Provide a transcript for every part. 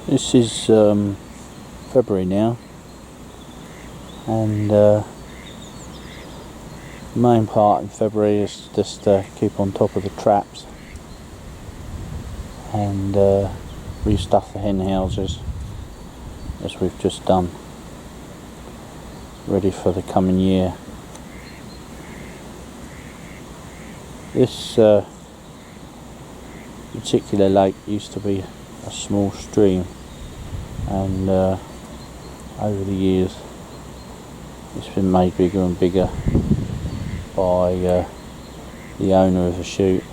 This is February now, and the main part in February is just keep on top of the traps and restuff the hen houses, as we've just done, ready for the coming year. This particular lake used to be a small stream, and over the years it's been made bigger and bigger by the owner of the chute.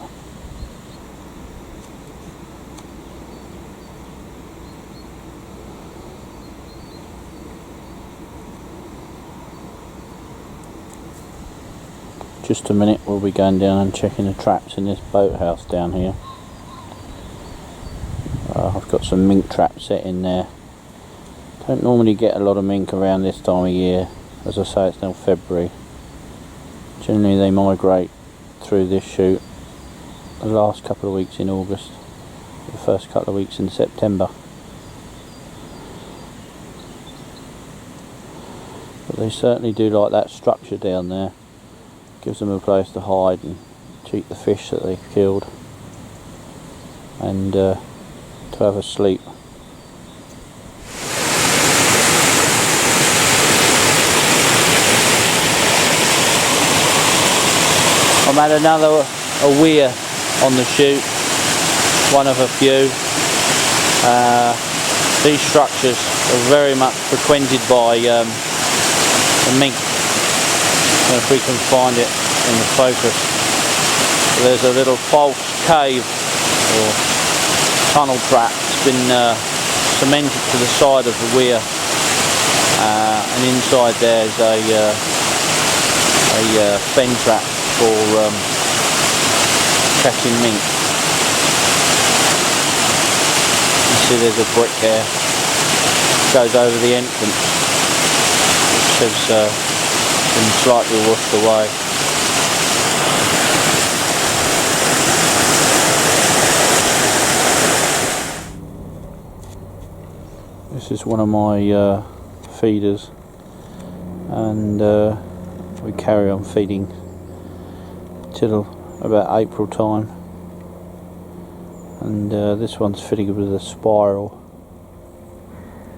Just a minute, we'll be going down and checking the traps in this boathouse down here. I've got some mink traps set in there. Don't normally get a lot of mink around this time of year. As I say, it's now February. Generally they migrate through this chute the last couple of weeks in August, the first couple of weeks in September. But they certainly do like that structure down there. Gives them a place to hide and cheat the fish that they've killed, and to have a sleep. I've had another weir on the chute, one of a few. These structures are very much frequented by the mink. If we can find it in the focus. There's a little false cave or tunnel trap. It's been cemented to the side of the weir, and inside there's a fen trap for catching mink. You see there's a brick there, goes over the entrance, which has been slightly washed away. This is one of my feeders, and we carry on feeding till about April time, and this one's fitted with a spiral,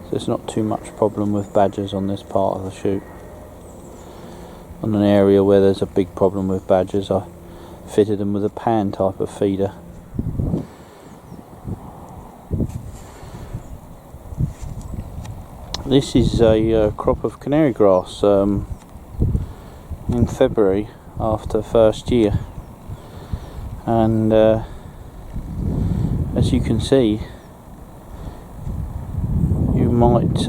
so there's not too much problem with badgers on this part of the chute. On an area where there's a big problem with badgers, I fitted them with a pan type of feeder. This is a crop of canary grass in February after first year, and as you can see, you might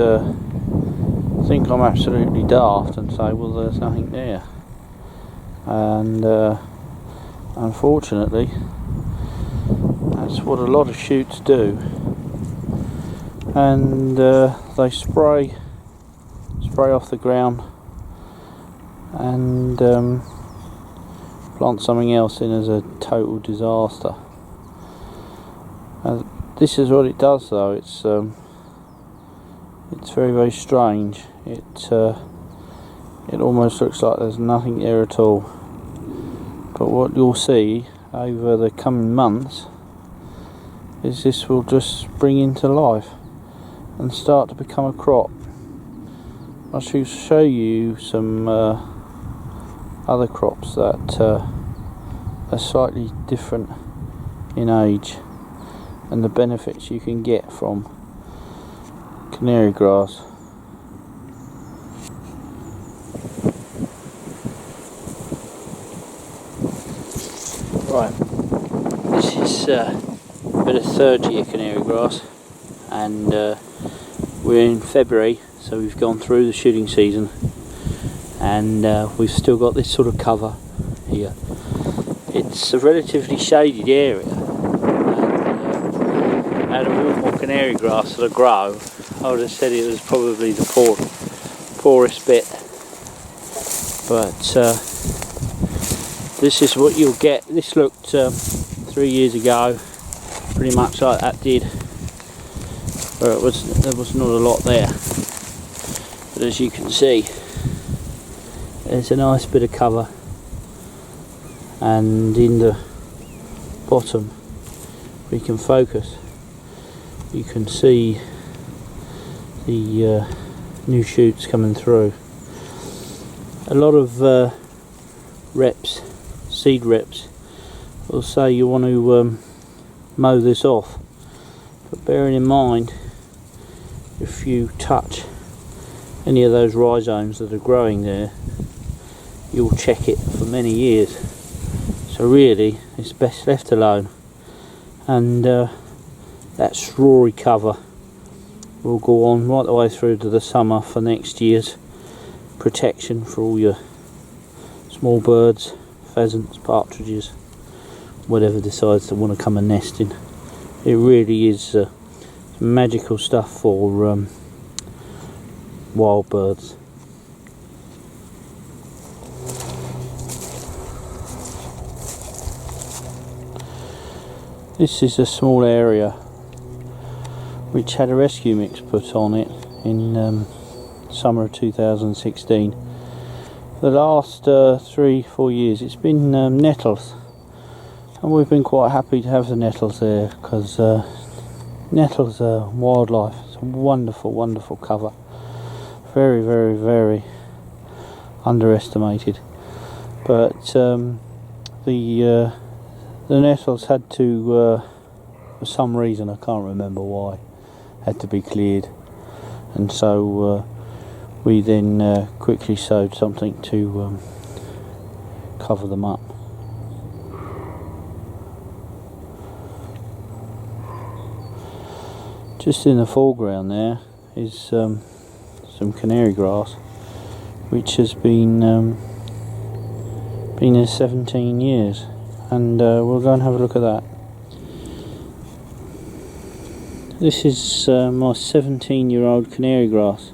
think I'm absolutely daft and say, well, there's nothing there, and unfortunately that's what a lot of chutes do, and they spray off the ground and plant something else in as a total disaster. This is what it does, though. It's very, very strange. It almost looks like there's nothing there at all, but what you'll see over the coming months is this will just spring into life and start to become a crop. I shall show you some other crops that are slightly different in age, and the benefits you can get from canary grass. Right, this is a bit of third year canary grass, and we're in February, so we've gone through the shooting season, and we've still got this sort of cover here. It's a relatively shaded area, and out of all more canary grass that I grow, I would have said it was probably the poorest bit, but this is what you'll get. This looked 3 years ago pretty much like that did where there was not a lot there, but as you can see, there's a nice bit of cover, and in the bottom, we can focus, you can see the new shoots coming through. A lot of seed reps will say you want to mow this off, but bearing in mind, if you touch any of those rhizomes that are growing there, you'll check it for many years. So really, it's best left alone, and that strawy cover will go on right the way through to the summer for next year's protection for all your small birds, pheasants, partridges, whatever decides to want to come and nest in. It really is magical stuff for wild birds. This is a small area which had a rescue mix put on it in summer of 2016. The last 3-4 years it's been nettles, and we've been quite happy to have the nettles there, because nettles are wildlife. It's a wonderful, wonderful cover. Very, very, very underestimated. But the nettles had to, for some reason, I can't remember why, had to be cleared, and so we then quickly sowed something to cover them up. Just in the foreground there is some canary grass, which has been there 17 years, and we'll go and have a look at that. This is my 17-year-old canary grass.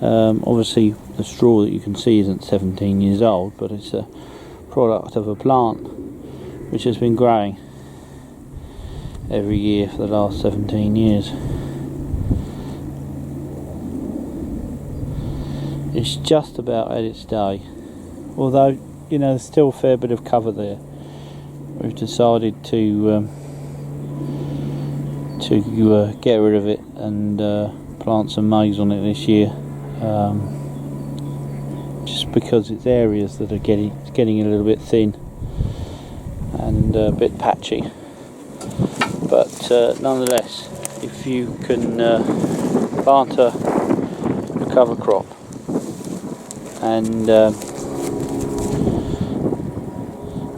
Obviously the straw that you can see isn't 17 years old, but it's a product of a plant which has been growing every year for the last 17 years. It's just about at its day, although you know there's still a fair bit of cover there. We've decided to get rid of it and plant some maize on it this year, just because it's areas that are getting a little bit thin and a bit patchy. But nonetheless, if you can plant a cover crop and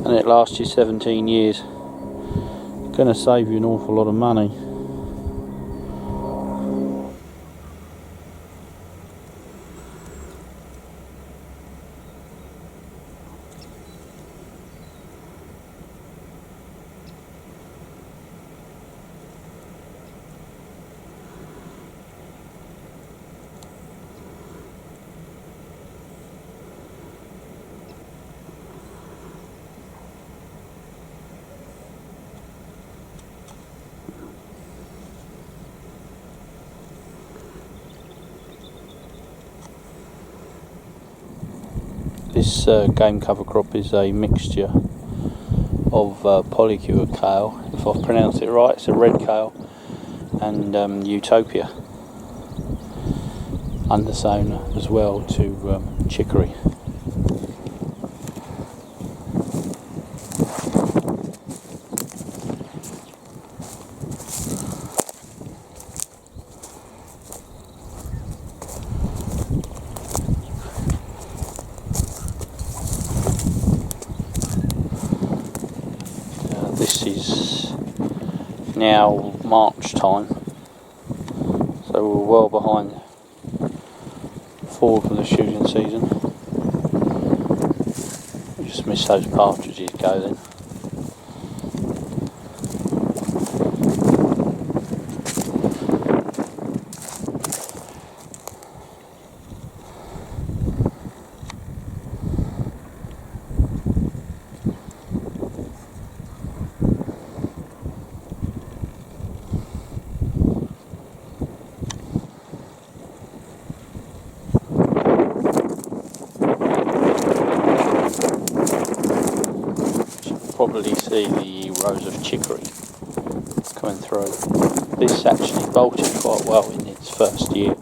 it lasts you 17 years, it's going to save you an awful lot of money. This game cover crop is a mixture of polycured kale, if I've pronounced it right. It's a red kale, and Utopia, undersown as well to chicory. This is now March time, so we're well behind forward for the shooting season. We just missed those partridges go then. probably see the rows of chicory coming through. This actually bolted quite well in its first year,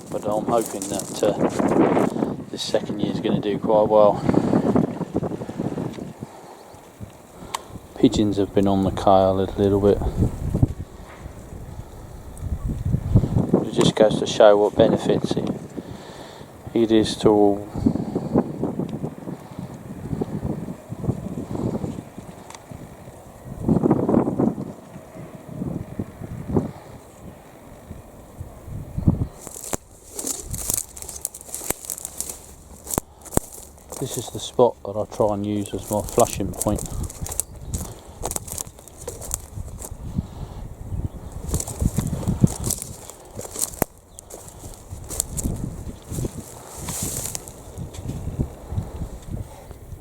but I'm hoping that this second year is going to do quite well. Pigeons have been on the kale a little bit. It just goes to show what benefits it is to all. This is the spot that I try and use as my flushing point.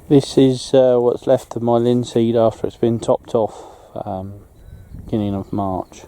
This is what's left of my linseed after it's been topped off, beginning of March.